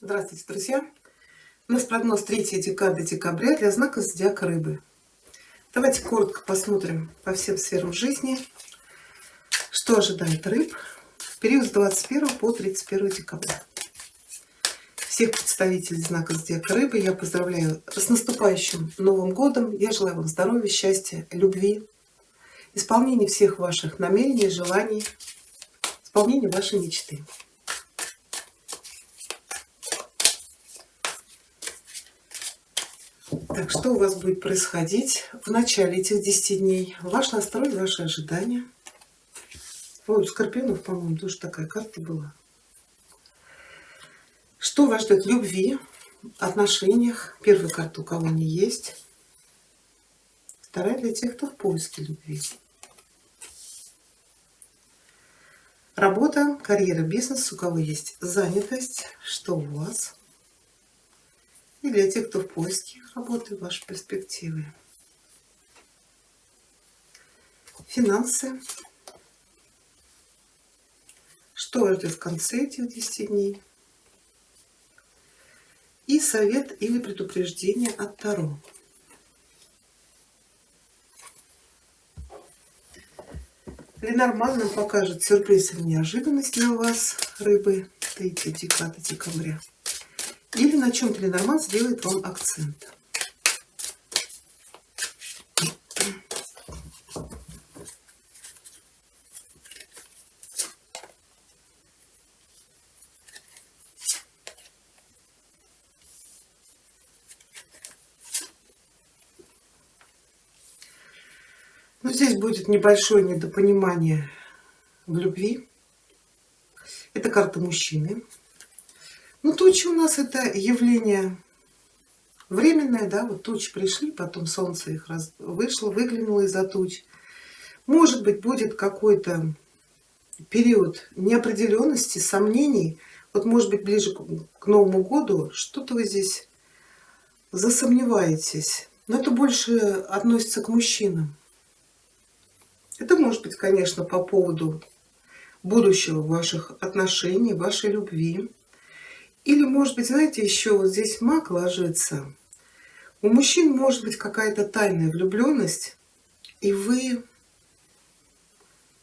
Здравствуйте, друзья! У нас прогноз 3 декады декабря для знака зодиака Рыбы. Давайте коротко посмотрим по всем сферам жизни, что ожидает рыб в период с 21 по 31 декабря. Всех представителей знака зодиака Рыбы я поздравляю с наступающим Новым годом. Я желаю вам здоровья, счастья, любви, исполнения всех ваших намерений, желаний, исполнения вашей мечты. Так, что у вас будет происходить в начале этих 10 дней? Ваш настрой, ваши ожидания. Ой, у Скорпионов, по-моему, тоже такая карта была. Что вас ждет в любви, отношениях? Первая карта у кого не есть. Вторая для тех, кто в поиске любви. Работа, карьера, бизнес, у кого есть занятость, что у вас? И для тех, кто в поиске работы, ваши перспективы. Финансы. Что вас ждет в конце этих 10 дней? И совет или предупреждение от Таро. Ленорман нам покажет сюрприз или неожиданность для вас, рыбы, 3 декады декабря. Или на чем-то Ленорман сделает вам акцент. Но здесь будет небольшое недопонимание в любви. Это карта мужчины. Ну, тучи у нас это явление временное, да, вот тучи пришли, потом солнце их вышло, выглянуло из-за туч. Может быть, будет какой-то период неопределенности, сомнений. Вот, может быть, ближе к Новому году что-то вы здесь засомневаетесь. Но это больше относится к мужчинам. Это может быть, конечно, по поводу будущего ваших отношений, вашей любви. Или, может быть, знаете, еще вот здесь маг ложится. У мужчин может быть какая-то тайная влюбленность, и вы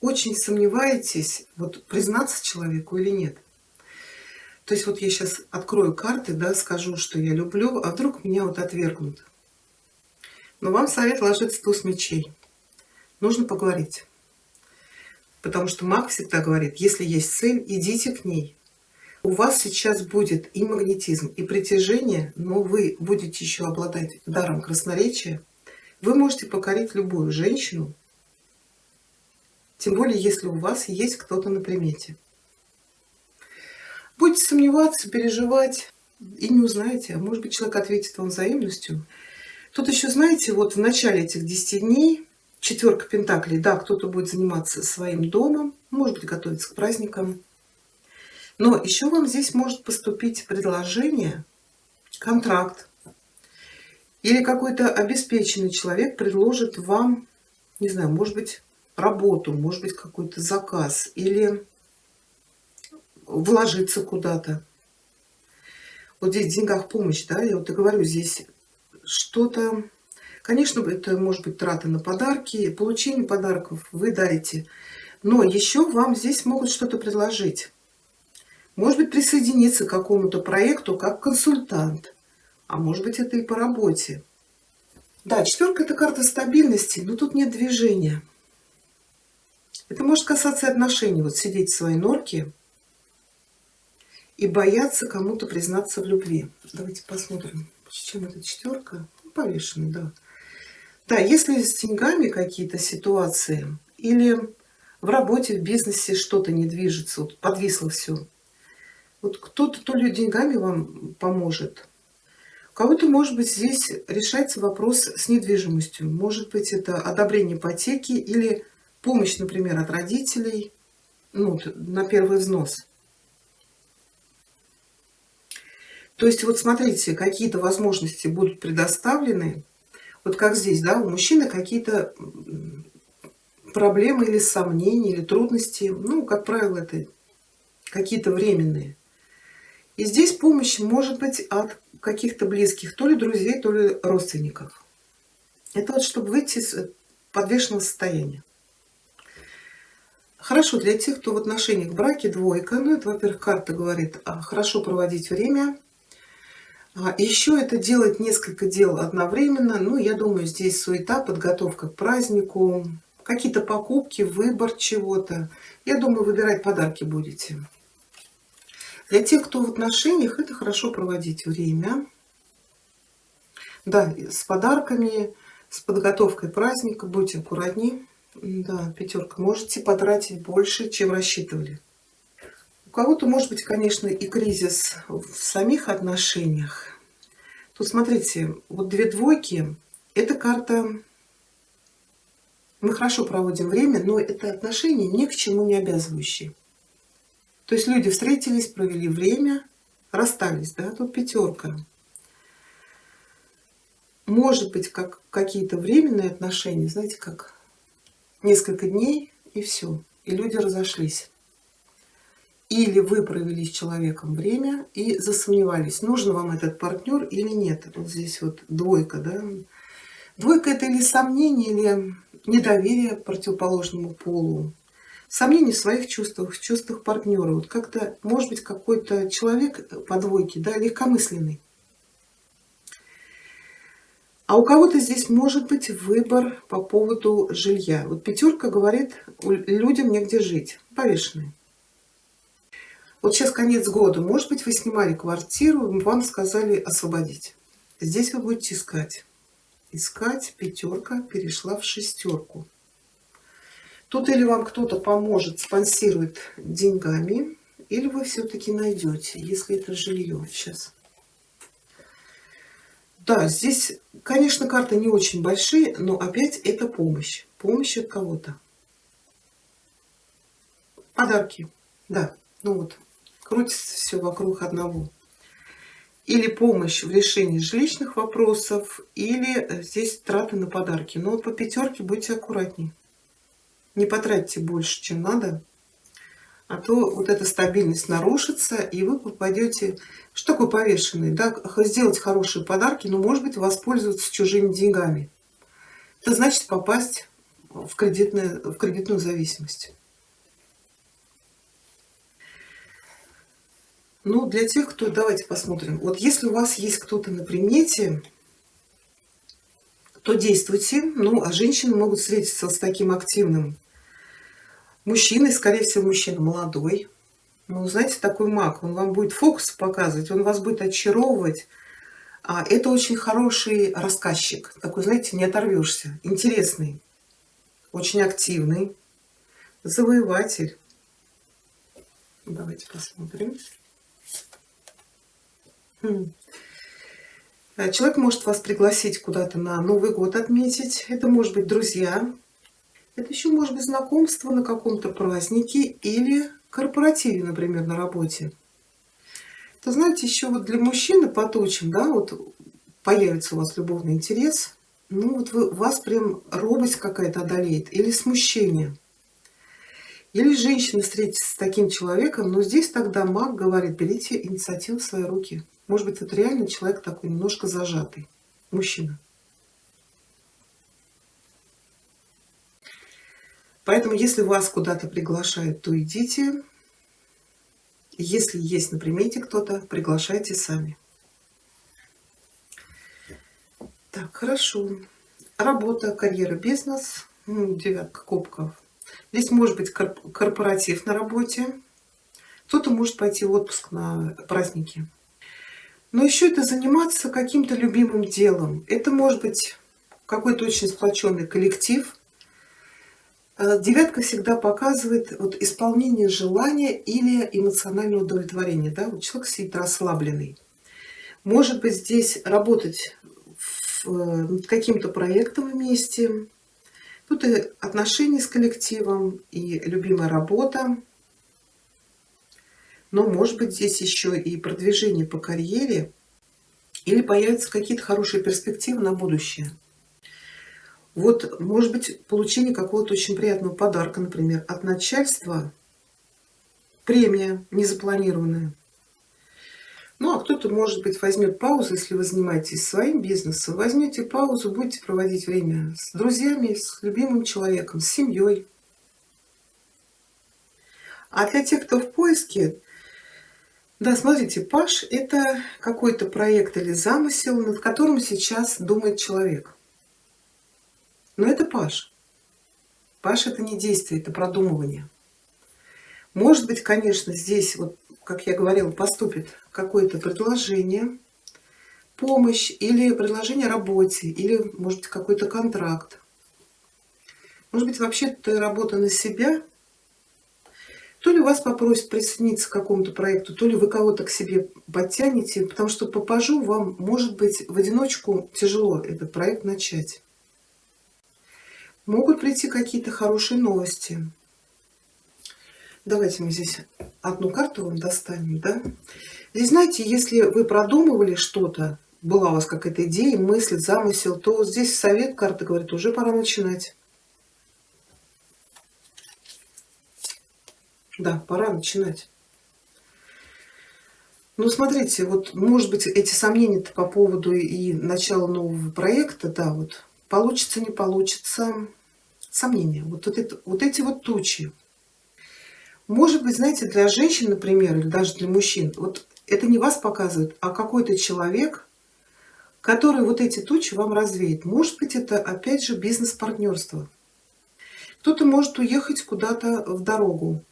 очень сомневаетесь, вот признаться человеку или нет. То есть вот я сейчас открою карты, да, скажу, что я люблю, а вдруг меня вот отвергнут. Но вам совет ложится туз мечей. Нужно поговорить. Потому что маг всегда говорит, если есть цель, идите к ней. У вас сейчас будет и магнетизм, и притяжение, но вы будете еще обладать даром красноречия. Вы можете покорить любую женщину, тем более, если у вас есть кто-то на примете. Будете сомневаться, переживать и не узнаете, а может быть, человек ответит вам взаимностью. Тут еще, знаете, вот в начале этих 10 дней, 4 пентаклей, да, кто-то будет заниматься своим домом, может быть, готовиться к праздникам. Но еще вам здесь может поступить предложение, контракт, или какой-то обеспеченный человек предложит вам, не знаю, может быть, работу, может быть, какой-то заказ, или вложиться куда-то. Вот здесь в деньгах помощь, да, я вот и говорю, здесь что-то, конечно, это может быть траты на подарки, получение подарков вы дарите, но еще вам здесь могут что-то предложить. Может быть, присоединиться к какому-то проекту как консультант, а может быть, это и по работе. Да, 4 это карта стабильности, но тут нет движения. Это может касаться отношений, вот сидеть в своей норке и бояться кому-то признаться в любви. Давайте посмотрим, с чем эта 4. Повешенный, да. Да, если с деньгами какие-то ситуации или в работе, в бизнесе что-то не движется, вот подвисло все. Вот кто-то то ли деньгами вам поможет, у кого-то, может быть, здесь решается вопрос с недвижимостью. Может быть, это одобрение ипотеки или помощь, например, от родителей, ну, на первый взнос. То есть, вот смотрите, какие-то возможности будут предоставлены. Вот как здесь, да, у мужчины какие-то проблемы или сомнения, или трудности. Ну, как правило, это какие-то временные. И здесь помощь может быть от каких-то близких, то ли друзей, то ли родственников. Это вот чтобы выйти из подвешенного состояния. Хорошо для тех, кто в отношениях, в браке, двойка. Ну, это, во-первых, карта говорит, хорошо проводить время. Еще это делать несколько дел одновременно. Ну, я думаю, здесь суета, подготовка к празднику, какие-то покупки, выбор чего-то. Я думаю, выбирать подарки будете. Для тех, кто в отношениях, это хорошо проводить время. Да, с подарками, с подготовкой праздника. Будьте аккуратнее. Да, пятерка. Можете потратить больше, чем рассчитывали. У кого-то может быть, конечно, и кризис в самих отношениях. Тут смотрите, вот две двойки. Это карта мы хорошо проводим время, но это отношения ни к чему не обязывающие. То есть люди встретились, провели время, расстались, да, тут пятерка. Может быть, как какие-то временные отношения, знаете, как несколько дней и все, и люди разошлись. Или вы провели с человеком время и засомневались, нужен вам этот партнер или нет. Вот здесь вот двойка, да. Двойка это или сомнение, или недоверие противоположному полу. Сомнение в своих чувствах, в чувствах партнера. Вот как-то, может быть, какой-то человек по двойке, да, легкомысленный. А у кого-то здесь может быть выбор по поводу жилья. Вот пятерка говорит, людям негде жить, повешенные. Вот сейчас конец года, может быть, вы снимали квартиру, вам сказали освободить. Здесь вы будете искать. Искать, пятерка перешла в шестерку. Тут или вам кто-то поможет, спонсирует деньгами, или вы все-таки найдете, если это жилье. Сейчас. Да, здесь, конечно, карты не очень большие, но опять это помощь. Помощь от кого-то. Подарки. Да, ну вот, крутится все вокруг одного. Или помощь в решении жилищных вопросов, или здесь траты на подарки. Но вот по пятерке будьте аккуратней. Не потратьте больше, чем надо, а то вот эта стабильность нарушится, и вы попадете... Что такое повешенный? Да, сделать хорошие подарки, но, может быть, воспользоваться чужими деньгами. Это значит попасть в кредитную зависимость. Ну, для тех, кто... Давайте посмотрим. Вот если у вас есть кто-то на примете, то действуйте. Ну, а женщины могут встретиться с таким активным мужчиной, скорее всего, мужчина молодой. Ну, знаете, такой маг, он вам будет фокус показывать, он вас будет очаровывать. Это очень хороший рассказчик. Такой, знаете, не оторвешься. Интересный, очень активный, завоеватель. Давайте посмотрим. Человек может вас пригласить куда-то на Новый год отметить. Это может быть друзья. Это еще может быть знакомство на каком-то празднике или корпоративе, например, на работе. То знаете, еще вот для мужчины поточим, да, вот появится у вас любовный интерес, ну вот вас прям робость какая-то одолеет или смущение. Или женщина встретится с таким человеком, но здесь тогда маг говорит, берите инициативу в свои руки. Может быть, это реально человек такой немножко зажатый, мужчина. Поэтому, если вас куда-то приглашают, то идите. Если есть на примете кто-то, приглашайте сами. Так, хорошо. Работа, карьера, бизнес. Девятка кубков. Здесь может быть корпоратив на работе. Кто-то может пойти в отпуск на праздники. Но еще это заниматься каким-то любимым делом. Это может быть какой-то очень сплоченный коллектив. Девятка всегда показывает вот исполнение желания или эмоциональное удовлетворение. Да? Вот человек сидит расслабленный. Может быть, здесь работать над каким-то проектом вместе. Тут и отношения с коллективом, и любимая работа. Но может быть здесь еще и продвижение по карьере. Или появятся какие-то хорошие перспективы на будущее. Вот, может быть, получение какого-то очень приятного подарка, например, от начальства, премия незапланированная. кто-то, может быть, возьмет паузу, если вы занимаетесь своим бизнесом, возьмете паузу, будете проводить время с друзьями, с любимым человеком, с семьей. А для тех, кто в поиске, да, смотрите, Паш — это какой-то проект или замысел, над которым сейчас думает человек. Но это Паш. Паш — это не действие, это продумывание. Может быть, конечно, здесь, вот, как я говорила, поступит какое-то предложение, помощь или предложение о работе, или, может быть, какой-то контракт. Может быть, вообще это работа на себя. То ли вас попросят присоединиться к какому-то проекту, то ли вы кого-то к себе подтянете, потому что по пажу вам, может быть, в одиночку тяжело этот проект начать. Могут прийти какие-то хорошие новости. Давайте мы здесь одну карту вам достанем, да? Здесь, знаете, если вы продумывали что-то, была у вас какая-то идея, мысль, замысел, то здесь совет, карта говорит, уже пора начинать. Да, пора начинать. Ну, смотрите, вот, может быть, эти сомнения-то по поводу и начала нового проекта, да, вот, получится, не получится, сомнения, вот эти вот тучи. Может быть, знаете, для женщин, например, или даже для мужчин, вот это не вас показывает, а какой-то человек, который вот эти тучи вам развеет. Может быть, это, опять же, бизнес-партнерство. Кто-то может уехать куда-то в дорогу.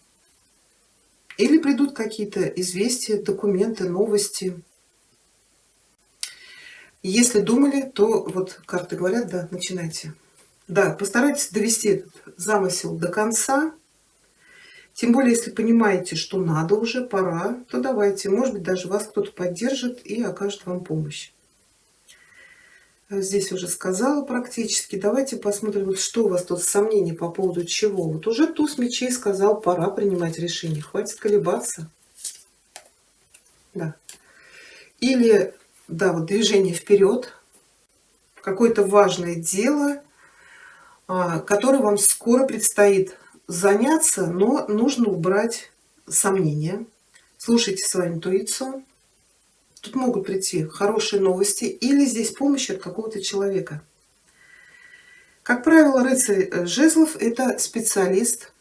Или придут какие-то известия, документы, новости. Если думали, то вот карты говорят, да, начинайте. Да, постарайтесь довести этот замысел до конца. Тем более, если понимаете, что надо уже, пора, то давайте. Может быть, даже вас кто-то поддержит и окажет вам помощь. Здесь уже сказала практически. Давайте посмотрим, вот что у вас тут сомнения по поводу чего. Вот уже туз мечей сказал, пора принимать решение. Хватит колебаться. Да. Или, да, вот движение вперед. Какое-то важное дело, которое вам скоро предстоит заняться, но нужно убрать сомнения. Слушайте свою интуицию. Тут могут прийти хорошие новости или здесь помощь от какого-то человека. Как правило, рыцарь жезлов — это специалист,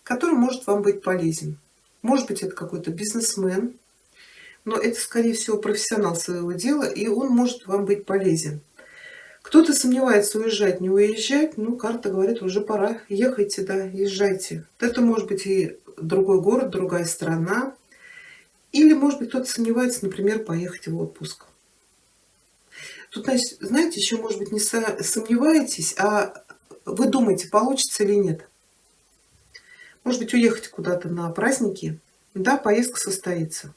который может вам быть полезен. Может быть, это какой-то бизнесмен, но это, скорее всего, профессионал своего дела, и он может вам быть полезен. Кто-то сомневается, уезжать, не уезжать. Ну, карта говорит, уже пора. Ехайте, да, езжайте. Это может быть и другой город, другая страна. Или, может быть, кто-то сомневается, например, поехать в отпуск. Тут, значит, знаете, еще, может быть, не сомневаетесь, а вы думаете, получится или нет. Может быть, уехать куда-то на праздники. Да, поездка состоится.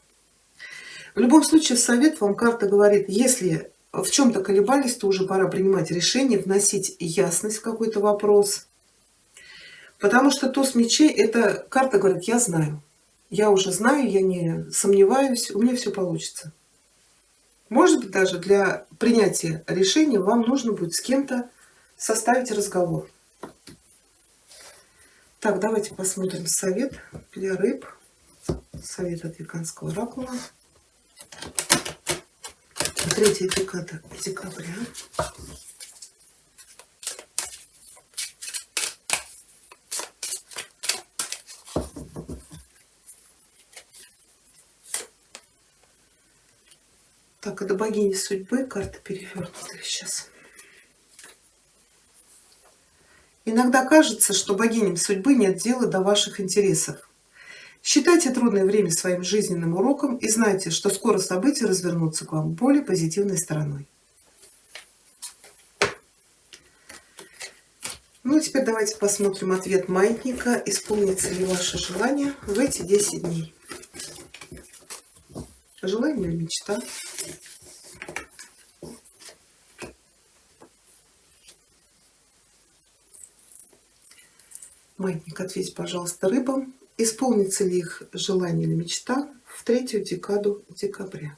В любом случае, совет вам карта говорит, если в чем-то колебались, то уже пора принимать решение, вносить ясность в какой-то вопрос. Потому что туз мечей — это карта говорит, я знаю. Я уже знаю, я не сомневаюсь, у меня все получится. Может быть, даже для принятия решения вам нужно будет с кем-то составить разговор. Так, давайте посмотрим совет для рыб. Совет от Веканского оракула. Третья декада декабря. Так, это богиня судьбы, карта перевернутая сейчас. Иногда кажется, что богиням судьбы нет дела до ваших интересов. Считайте трудное время своим жизненным уроком и знайте, что скоро события развернутся к вам более позитивной стороной. Ну, теперь давайте посмотрим ответ маятника. Исполнится ли ваше желание в эти 10 дней? Желание или мечта? Маятник, ответь, пожалуйста, рыбам. Исполнится ли их желание или мечта в третью декаду декабря?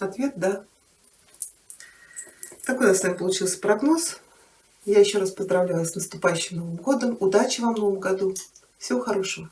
Ответ да. Такой у нас с вами получился прогноз. Я еще раз поздравляю с наступающим Новым годом. Удачи вам в Новом году. Всего хорошего.